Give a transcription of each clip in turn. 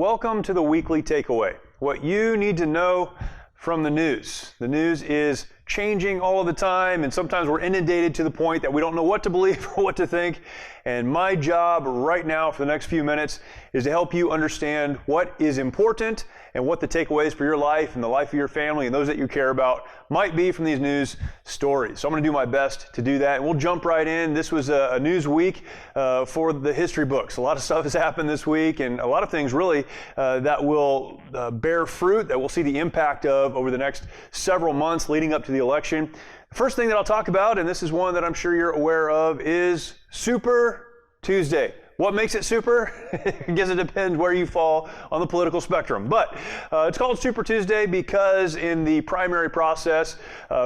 Welcome to the Weekly Takeaway. What you need to know from the news. The news is changing all of the time, and sometimes we're inundated to the point that we don't know what to believe or what to think. And my job right now for the next few minutes is to help you understand what is important and what the takeaways for your life and the life of your family and those that you care about might be from these news stories. So I'm going to do my best to do that, and we'll jump right in. This was a news week for the history books. A lot of stuff has happened this week, and a lot of things really that will bear fruit, that we'll see the impact of over the next several months leading up to the election. The first thing that I'll talk about, and this is one that I'm sure you're aware of, is Super Tuesday. What makes it super? I guess it depends where you fall on the political spectrum. But it's called Super Tuesday because in the primary process,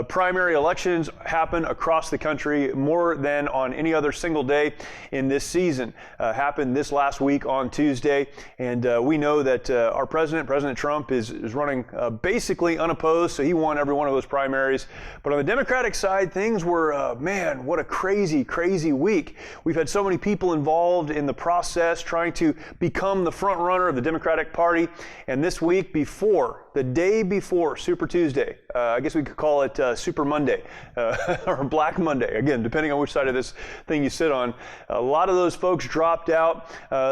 primary elections happen across the country more than on any other single day in this season. Happened this last week on Tuesday. And we know that our president, President Trump, is running basically unopposed. So he won every one of those primaries. But on the Democratic side, things were, man, what a crazy, crazy week. We've had so many people involved in the process trying to become the front runner of the Democratic Party. And this week the day before Super Tuesday, I guess we could call it Super Monday or Black Monday, again, depending on which side of this thing you sit on. A lot of those folks dropped out,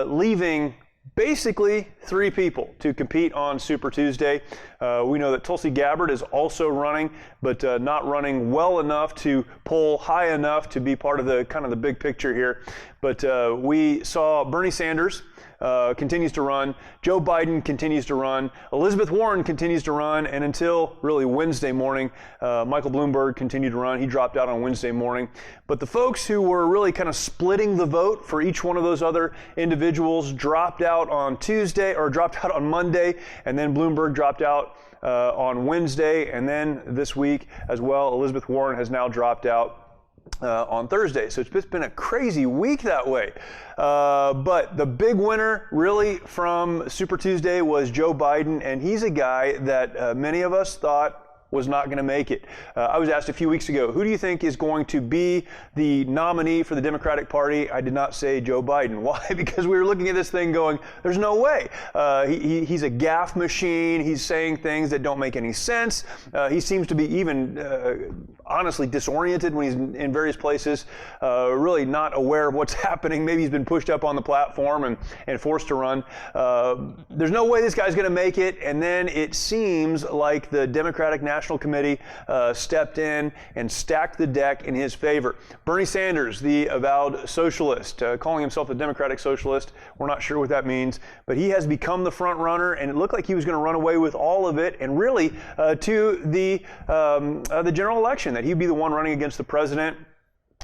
leaving basically three people to compete on Super Tuesday. We know that Tulsi Gabbard is also running, but not running well enough to poll high enough to be part of the kind of the big picture here. But we saw Bernie Sanders continues to run. Joe Biden continues to run. Elizabeth Warren continues to run. And until really Wednesday morning, Michael Bloomberg continued to run. He dropped out on Wednesday morning. But the folks who were really kind of splitting the vote for each one of those other individuals dropped out on Tuesday, or dropped out on Monday, and then Bloomberg dropped out on Wednesday. And then this week as well, Elizabeth Warren has now dropped out on Thursday. So it's just been a crazy week that way. But the big winner really from Super Tuesday was Joe Biden, and he's a guy that many of us thought was not going to make it. I was asked a few weeks ago, who do you think is going to be the nominee for the Democratic Party? I did not say Joe Biden. Why? Because we were looking at this thing going, there's no way. He's a gaffe machine. He's saying things that don't make any sense. He seems to be even honestly disoriented when he's in various places, really not aware of what's happening. Maybe he's been pushed up on the platform and forced to run. There's no way this guy's going to make it. And then it seems like the Democratic National Committee stepped in and stacked the deck in his favor. Bernie Sanders, the avowed socialist, calling himself a Democratic socialist. We're not sure what that means, but he has become the front runner, and it looked like he was going to run away with all of it, and really to the general election, that he'd be the one running against the president.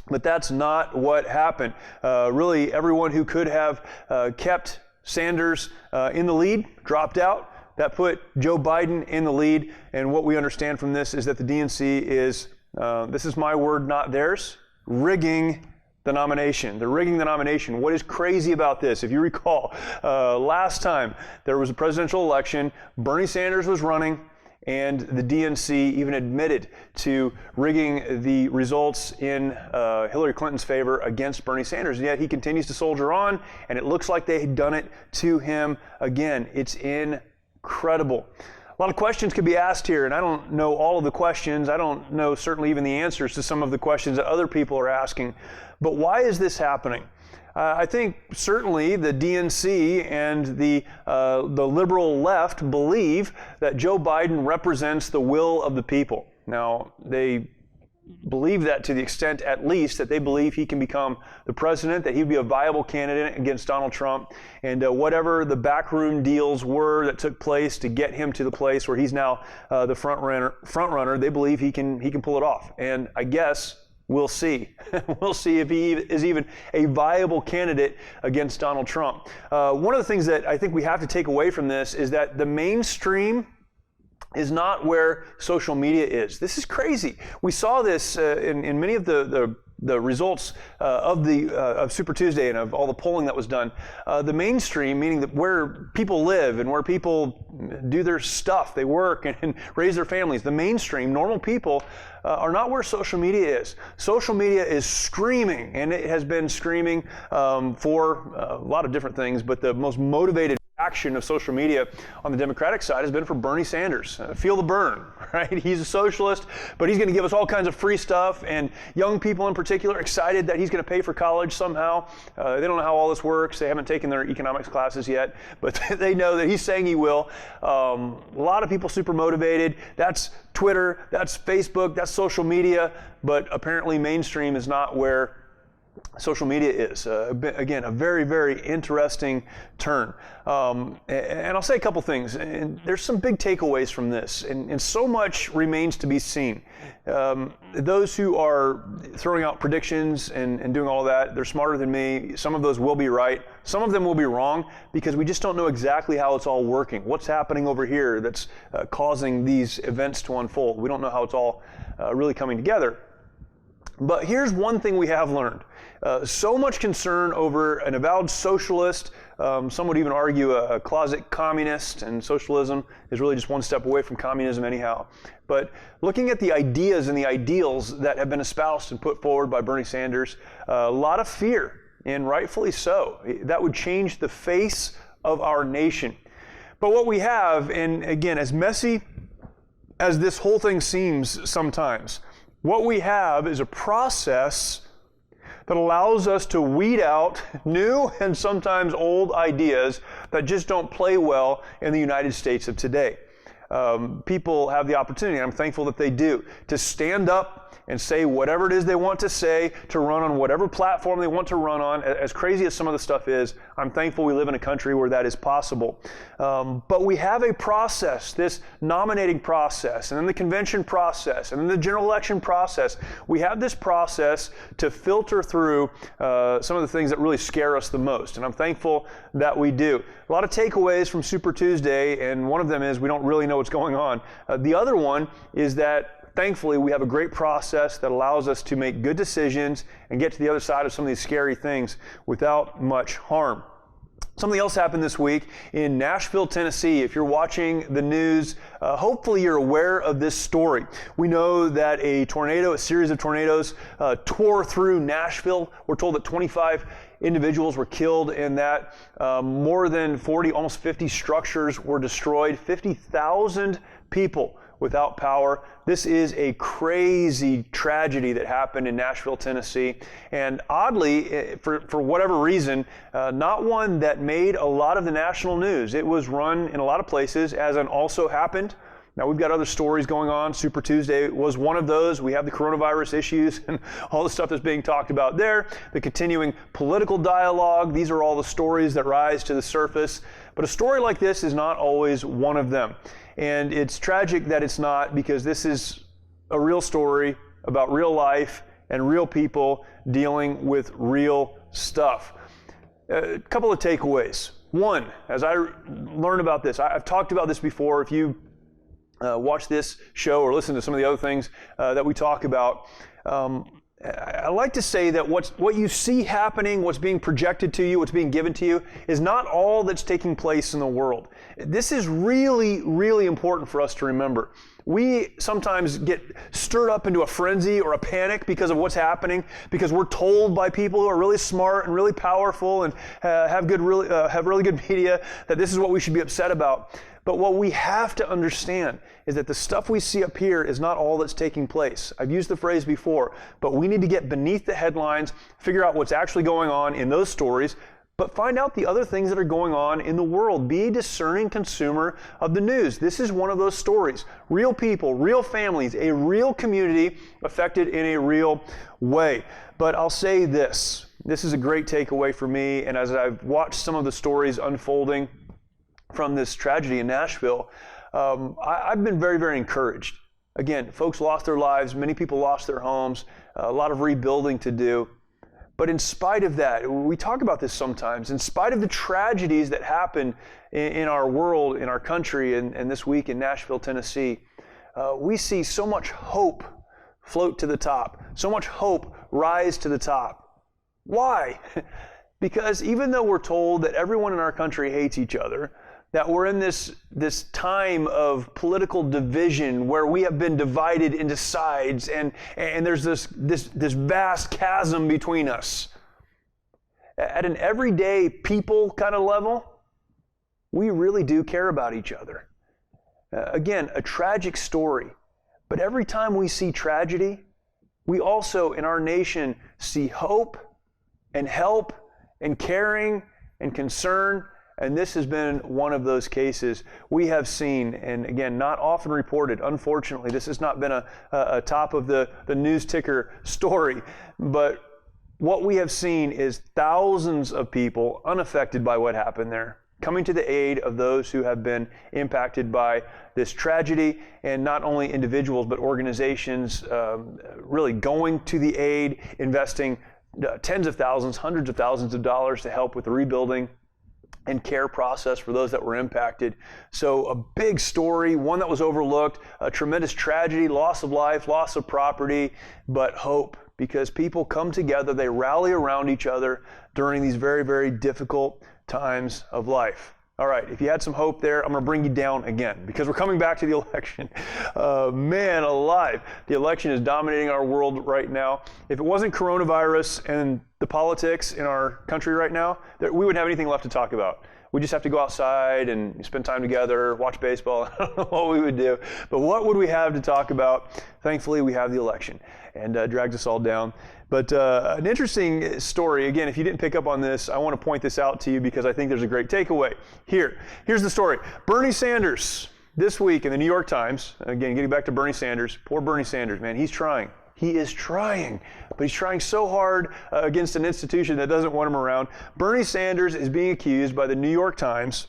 But that's not what happened. Really, everyone who could have kept Sanders in the lead dropped out. That put Joe Biden in the lead, and what we understand from this is that the DNC is, this is my word, not theirs, rigging the nomination. They're rigging the nomination. What is crazy about this? If you recall, last time there was a presidential election, Bernie Sanders was running, and the DNC even admitted to rigging the results in Hillary Clinton's favor against Bernie Sanders. And yet he continues to soldier on, and it looks like they had done it to him again. It's incredible. A lot of questions could be asked here, and I don't know all of the questions. I don't know certainly even the answers to some of the questions that other people are asking. But why is this happening? I think certainly the DNC and the liberal left believe that Joe Biden represents the will of the people. Now, they believe that to the extent, at least, that they believe he can become the president, that he'd be a viable candidate against Donald Trump, and whatever the backroom deals were that took place to get him to the place where he's now the front runner, they believe he can pull it off. And I guess we'll see. We'll see if he is even a viable candidate against Donald Trump. One of the things that I think we have to take away from this is that the mainstream is not where social media is. This is crazy. We saw this in many of the results of Super Tuesday and of all the polling that was done. The mainstream, meaning that where people live and where people do their stuff, they work and raise their families. The mainstream, normal people, are not where social media is. Social media is screaming, and it has been screaming for a lot of different things, but the most motivated faction of social media on the Democratic side has been for Bernie Sanders. Feel the burn, right? He's a socialist, but he's going to give us all kinds of free stuff, and young people in particular are excited that he's going to pay for college somehow. They don't know how all this works. They haven't taken their economics classes yet, but they know that he's saying he will. A lot of people super motivated. That's Twitter, that's Facebook, that's social media, but apparently mainstream is not where social media is. Again, a very, very interesting turn. And I'll say a couple things. And there's some big takeaways from this, and so much remains to be seen. Those who are throwing out predictions and doing all that, they're smarter than me. Some of those will be right. Some of them will be wrong because we just don't know exactly how it's all working. What's happening over here that's causing these events to unfold? We don't know how it's all really coming together. But here's one thing we have learned. So much concern over an avowed socialist, some would even argue a closet communist, and socialism is really just one step away from communism anyhow. But looking at the ideas and the ideals that have been espoused and put forward by Bernie Sanders, a lot of fear, and rightfully so. That would change the face of our nation. But what we have, and again, as messy as this whole thing seems sometimes, what we have is a process that allows us to weed out new and sometimes old ideas that just don't play well in the United States of today. People have the opportunity, and I'm thankful that they do, to stand up and say whatever it is they want to say, to run on whatever platform they want to run on. As crazy as some of the stuff is, I'm thankful we live in a country where that is possible. But we have a process, this nominating process, and then the convention process, and then the general election process. We have this process to filter through some of the things that really scare us the most, and I'm thankful that we do. A lot of takeaways from Super Tuesday, and one of them is we don't really know what's going on. The other one is that thankfully, we have a great process that allows us to make good decisions and get to the other side of some of these scary things without much harm. Something else happened this week in Nashville, Tennessee. If you're watching the news, hopefully you're aware of this story. We know that a series of tornadoes tore through Nashville. We're told that 25 individuals were killed in that. More than 40, almost 50 structures were destroyed. 50,000 people without power. This is a crazy tragedy that happened in Nashville, Tennessee. And oddly, for whatever reason, not one that made a lot of the national news. It was run in a lot of places as an also happened. Now, we've got other stories going on. Super Tuesday was one of those. We have the coronavirus issues and all the stuff that's being talked about there, the continuing political dialogue. These are all the stories that rise to the surface. But a story like this is not always one of them. And it's tragic that it's not, because this is a real story about real life and real people dealing with real stuff. A couple of takeaways. One, as I learned about this, I've talked about this before. If you watch this show or listen to some of the other things that we talk about, I like to say that what you see happening, what's being projected to you, what's being given to you, is not all that's taking place in the world. This is really, really important for us to remember. We sometimes get stirred up into a frenzy or a panic because of what's happening, because we're told by people who are really smart and really powerful and have really good media that this is what we should be upset about. But what we have to understand is that the stuff we see up here is not all that's taking place. I've used the phrase before, but we need to get beneath the headlines, figure out what's actually going on in those stories, but find out the other things that are going on in the world. Be a discerning consumer of the news. This is one of those stories. Real people, real families, a real community affected in a real way. But I'll say this. This is a great takeaway for me, and as I've watched some of the stories unfolding from this tragedy in Nashville, I've been very, very encouraged. Again, folks lost their lives, many people lost their homes, a lot of rebuilding to do. But in spite of that, we talk about this sometimes, in spite of the tragedies that happen in our world, in our country, and this week in Nashville, Tennessee, we see so much hope float to the top, so much hope rise to the top. Why? Because even though we're told that everyone in our country hates each other, that we're in this time of political division where we have been divided into sides, and there's this vast chasm between us. At an everyday people kind of level, we really do care about each other. Again, a tragic story. But every time we see tragedy, we also in our nation see hope and help and caring and concern. And this has been one of those cases we have seen, and again, not often reported. Unfortunately, this has not been a top of the news ticker story. But what we have seen is thousands of people unaffected by what happened there, coming to the aid of those who have been impacted by this tragedy, and not only individuals, but organizations really going to the aid, investing tens of thousands, hundreds of thousands of dollars to help with the rebuilding and care process for those that were impacted. So a big story, one that was overlooked, a tremendous tragedy, loss of life, loss of property, but hope, because people come together, they rally around each other during these very, very difficult times of life. All right, if you had some hope there, I'm going to bring you down again because we're coming back to the election. Man alive, the election is dominating our world right now. If it wasn't coronavirus and the politics in our country right now, we wouldn't have anything left to talk about. We just have to go outside and spend time together, watch baseball. I don't know what we would do. But what would we have to talk about? Thankfully, we have the election, and drags us all down. But an interesting story, again, if you didn't pick up on this, I want to point this out to you because I think there's a great takeaway. Here's the story. Bernie Sanders, this week in the New York Times, again, getting back to Bernie Sanders, poor Bernie Sanders, man, he's trying. He is trying, but he's trying so hard against an institution that doesn't want him around. Bernie Sanders is being accused by the New York Times,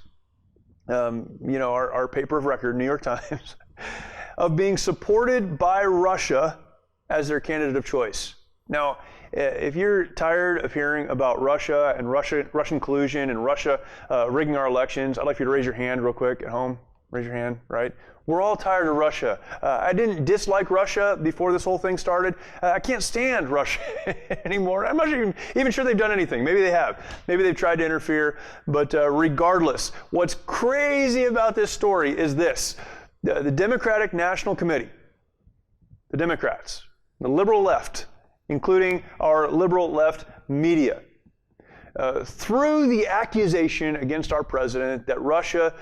our paper of record, New York Times, of being supported by Russia as their candidate of choice. Now, if you're tired of hearing about Russia and Russian collusion and Russia rigging our elections, I'd like for you to raise your hand real quick at home. Raise your hand, right? We're all tired of Russia. I didn't dislike Russia before this whole thing started. I can't stand Russia anymore. I'm not even sure they've done anything. Maybe they have. Maybe they've tried to interfere. But regardless, what's crazy about this story is this. The Democratic National Committee, the Democrats, the liberal left, including our liberal left media, through the accusation against our president that Russia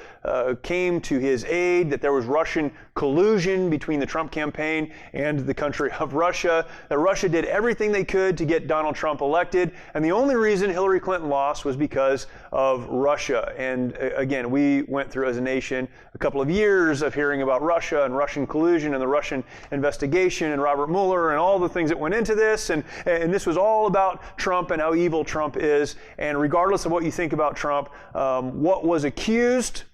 came to his aid, that there was Russian collusion between the Trump campaign and the country of Russia, that Russia did everything they could to get Donald Trump elected, and the only reason Hillary Clinton lost was because of Russia. And again, we went through as a nation a couple of years of hearing about Russia and Russian collusion and the Russian investigation and Robert Mueller and all the things that went into this, and this was all about Trump and how evil Trump is. And regardless of what you think about Trump, what was accused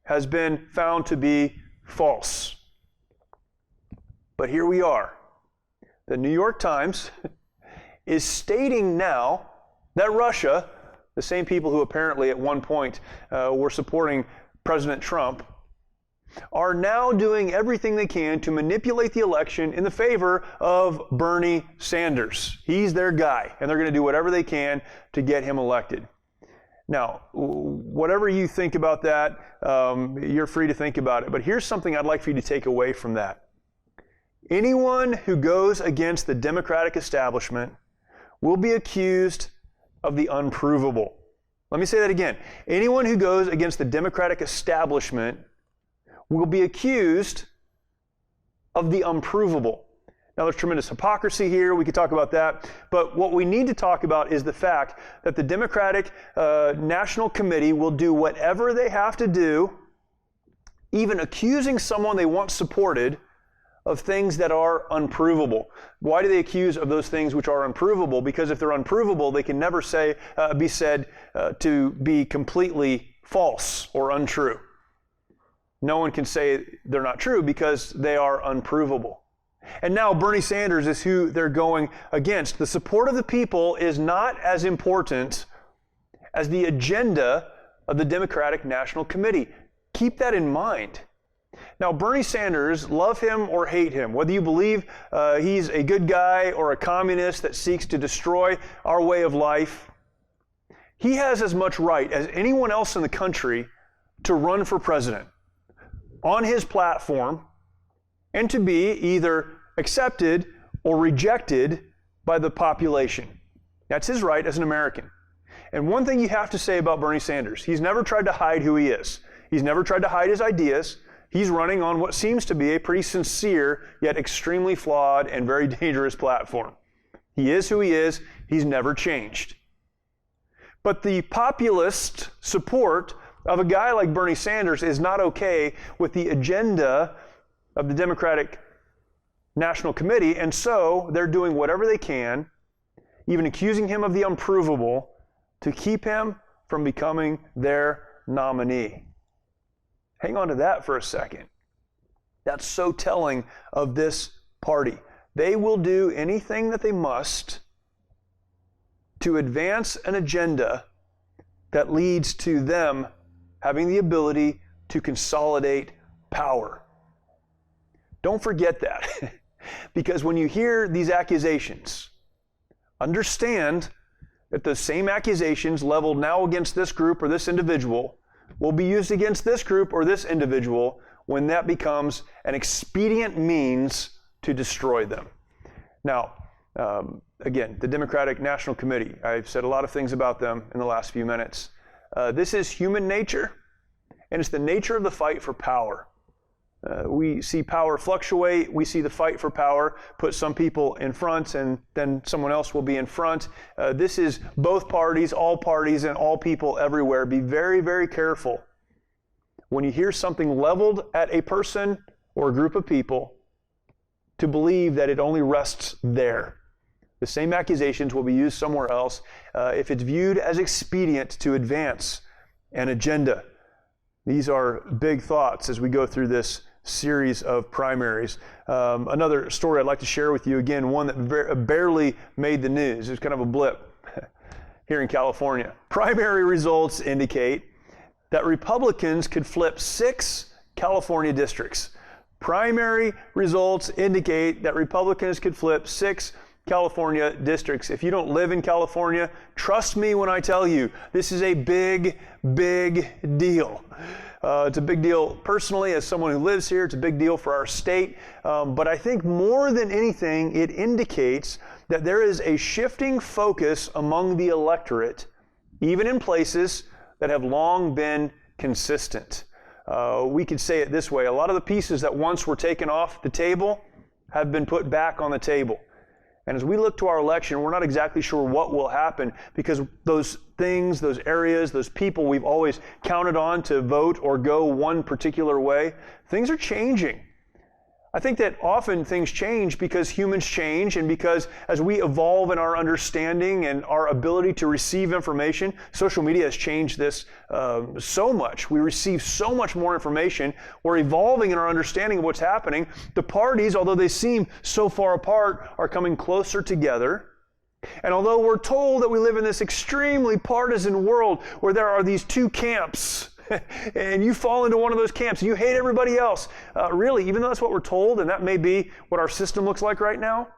has been found to be false. But here we are. The New York Times is stating now that Russia, the same people who apparently at one point were supporting President Trump, are now doing everything they can to manipulate the election in the favor of Bernie Sanders. He's their guy, and they're going to do whatever they can to get him elected. Now, whatever you think about that, you're free to think about it. But here's something I'd like for you to take away from that. Anyone who goes against the Democratic establishment will be accused of the unprovable. Let me say that again. Anyone who goes against the Democratic establishment will be accused of the unprovable. Now, there's tremendous hypocrisy here. We could talk about that. But what we need to talk about is the fact that the Democratic National Committee will do whatever they have to do, even accusing someone they once supported of things that are unprovable. Why do they accuse of those things which are unprovable? Because if they're unprovable, they can never be said to be completely false or untrue. No one can say they're not true because they are unprovable. And now Bernie Sanders is who they're going against. The support of the people is not as important as the agenda of the Democratic National Committee. Keep that in mind. Now, Bernie Sanders, love him or hate him, whether you believe he's a good guy or a communist that seeks to destroy our way of life, he has as much right as anyone else in the country to run for president on his platform and to be either accepted or rejected by the population. That's his right as an American. And one thing you have to say about Bernie Sanders, he's never tried to hide who he is. He's never tried to hide his ideas. He's running on what seems to be a pretty sincere, yet extremely flawed and very dangerous platform. He is who he is. He's never changed. But the populist support of a guy like Bernie Sanders is not okay with the agenda of the Democratic National Committee, and so they're doing whatever they can, even accusing him of the unprovable, to keep him from becoming their nominee. Hang on to that for a second. That's so telling of this party. They will do anything that they must to advance an agenda that leads to them having the ability to consolidate power. Don't forget that. Because when you hear these accusations, understand that the same accusations leveled now against this group or this individual will be used against this group or this individual when that becomes an expedient means to destroy them. Now, again, the Democratic National Committee, I've said a lot of things about them in the last few minutes. This is human nature, and it's the nature of the fight for power. We see power fluctuate. We see the fight for power put some people in front, and then someone else will be in front. This is both parties, and all people everywhere. Be very, very careful when you hear something leveled at a person or a group of people to believe that it only rests there. The same accusations will be used somewhere else if it's viewed as expedient to advance an agenda. These are big thoughts as we go through this series of primaries. Another story I'd like to share with you, again, one that barely made the news. It was kind of a blip here in California. Primary results indicate that Republicans could flip 6 California districts. Primary results indicate that Republicans could flip 6 California districts. If you don't live in California, trust me when I tell you, this is a big, big deal. It's a big deal personally as someone who lives here. It's a big deal for our state. But I think more than anything, it indicates that there is a shifting focus among the electorate, even in places that have long been consistent. We could say it this way. A lot of the pieces that once were taken off the table have been put back on the table. And as we look to our election, we're not exactly sure what will happen because those things, those areas, those people we've always counted on to vote or go one particular way, things are changing. I think that often things change because humans change and because as we evolve in our understanding and our ability to receive information, social media has changed this so much. We receive so much more information. We're evolving in our understanding of what's happening. The parties, although they seem so far apart, are coming closer together. And although we're told that we live in this extremely partisan world where there are these 2 camps, and you fall into one of those camps and you hate everybody else. Really, even though that's what we're told, and that may be what our system looks like right now,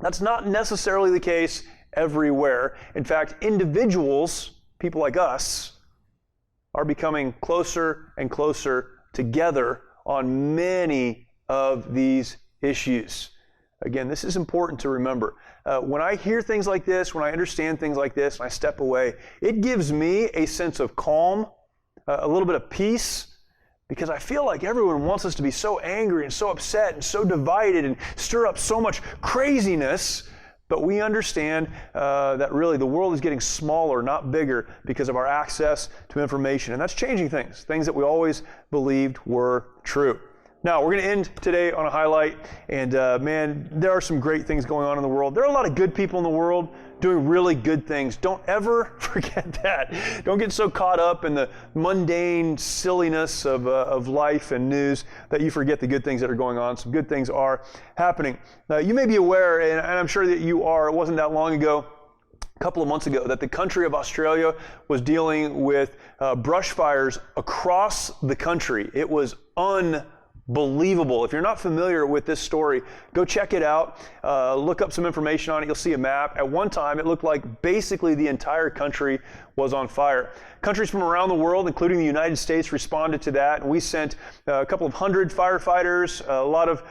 that's not necessarily the case everywhere. In fact, individuals, people like us, are becoming closer and closer together on many of these issues. Again, this is important to remember. When I hear things like this, when I understand things like this, and I step away, it gives me a sense of calm, a little bit of peace, because I feel like everyone wants us to be so angry and so upset and so divided and stir up so much craziness, but we understand that really the world is getting smaller, not bigger, because of our access to information, and that's changing things that we always believed were true. Now, we're going to end today on a highlight, and man, there are some great things going on in the world. There are a lot of good people in the world doing really good things. Don't ever forget that. Don't get so caught up in the mundane silliness of life and news that you forget the good things that are going on. Some good things are happening. You may be aware, and I'm sure that you are, it wasn't that long ago, a couple of months ago, that the country of Australia was dealing with brush fires across the country. It was unbelievable. unbelievable. If you're not familiar with this story, go check it out. Look up some information on it. You'll see a map. At one time, it looked like basically the entire country was on fire. Countries from around the world, including the United States, responded to that. And we sent a couple of hundred firefighters, a lot of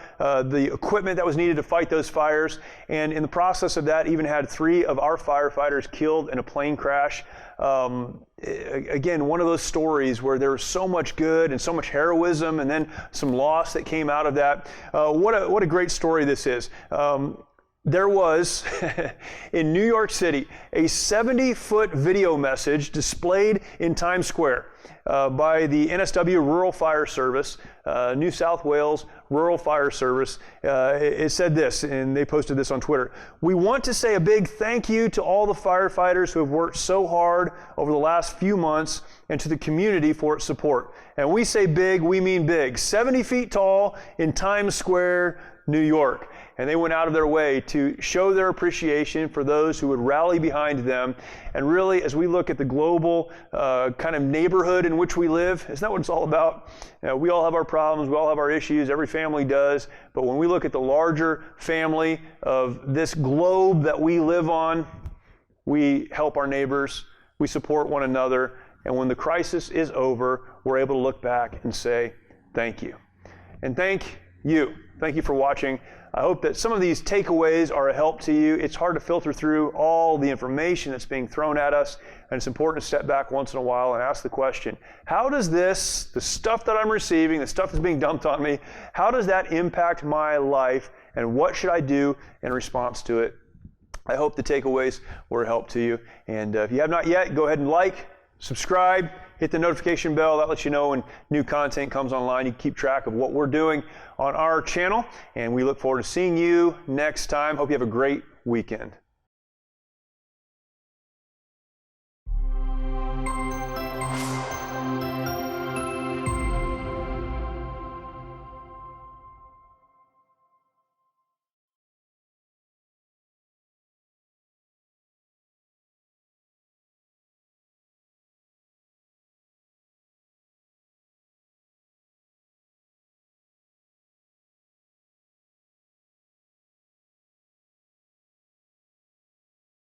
the equipment that was needed to fight those fires. And in the process of that, even had 3 of our firefighters killed in a plane crash. Again, one of those stories where there was so much good and so much heroism and then some loss that came out of that. What a great story this is. There was, in New York City, a 70-foot video message displayed in Times Square by the NSW Rural Fire Service, New South Wales Rural Fire Service. It said this, and they posted this on Twitter. "We want to say a big thank you to all the firefighters who have worked so hard over the last few months and to the community for its support. And we say big, we mean big. 70 feet tall in Times Square, New York." And they went out of their way to show their appreciation for those who would rally behind them. And really, as we look at the global kind of neighborhood in which we live, isn't that what it's all about? We all have our problems, we all have our issues, every family does. But when we look at the larger family of this globe that we live on, we help our neighbors, we support one another, and when the crisis is over, we're able to look back and say, thank you. And thank you. Thank you for watching. I hope that some of these takeaways are a help to you. It's hard to filter through all the information that's being thrown at us, and it's important to step back once in a while and ask the question, how does this, the stuff that I'm receiving, the stuff that's being dumped on me, how does that impact my life, and what should I do in response to it? I hope the takeaways were a help to you. And if you have not yet, go ahead and like, subscribe, hit the notification bell. That lets you know when new content comes online. You can keep track of what we're doing on our channel, and we look forward to seeing you next time. Hope you have a great weekend.